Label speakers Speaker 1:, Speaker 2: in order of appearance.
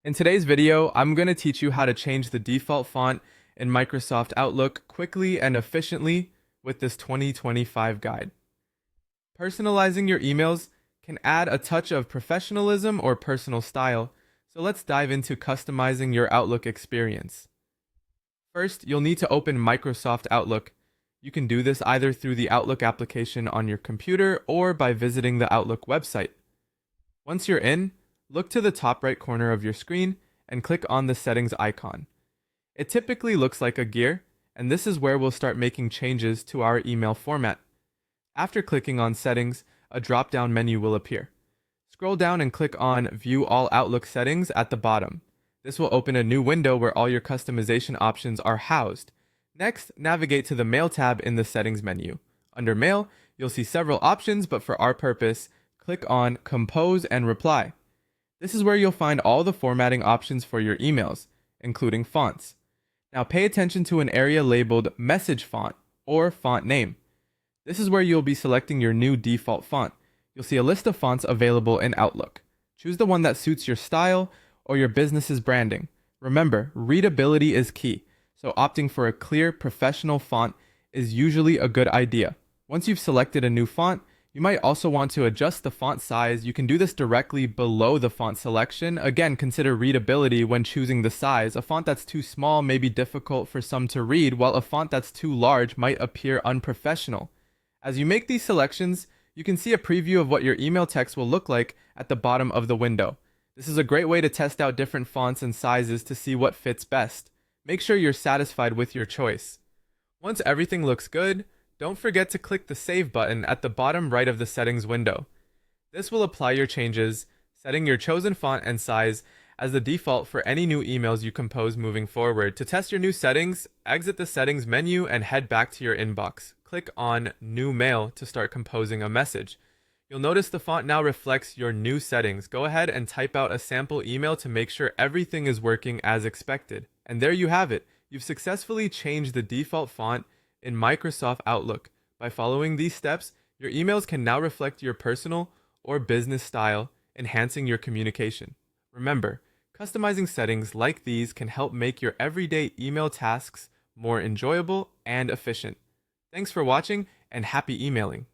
Speaker 1: In today's video, I'm going to teach you how to change the default font in Microsoft Outlook quickly and efficiently with this 2025 guide. Personalizing your emails can add a touch of professionalism or personal style, so let's dive into customizing your Outlook experience. First, you'll need to open Microsoft Outlook. You can do this either through the Outlook application on your computer or by visiting the Outlook website. Once you're in, look to the top right corner of your screen and click on the settings icon. It typically looks like a gear, and this is where we'll start making changes to our email format. After clicking on settings, a drop-down menu will appear. Scroll down and click on View All Outlook Settings at the bottom. This will open a new window where all your customization options are housed. Next, navigate to the Mail tab in the Settings menu. Under Mail, you'll see several options, but for our purpose, click on Compose and Reply. This is where you'll find all the formatting options for your emails, including fonts. Now pay attention to an area labeled Message Font or Font Name. This is where you'll be selecting your new default font. You'll see a list of fonts available in Outlook. Choose the one that suits your style or your business's branding. Remember, readability is key, so opting for a clear, professional font is usually a good idea. Once you've selected a new font, you might also want to adjust the font size. You can do this directly below the font selection. Again, consider readability when choosing the size. A font that's too small may be difficult for some to read, while a font that's too large might appear unprofessional. As you make these selections, you can see a preview of what your email text will look like at the bottom of the window. This is a great way to test out different fonts and sizes to see what fits best. Make sure you're satisfied with your choice. Once everything looks good, don't forget to click the Save button at the bottom right of the settings window. This will apply your changes, setting your chosen font and size as the default for any new emails you compose moving forward. To test your new settings, exit the settings menu and head back to your inbox. Click on New Mail to start composing a message. You'll notice the font now reflects your new settings. Go ahead and type out a sample email to make sure everything is working as expected. And there you have it. You've successfully changed the default font in Microsoft Outlook. By following these steps, your emails can now reflect your personal or business style, enhancing your communication. Remember, customizing settings like these can help make your everyday email tasks more enjoyable and efficient. Thanks for watching, and happy emailing.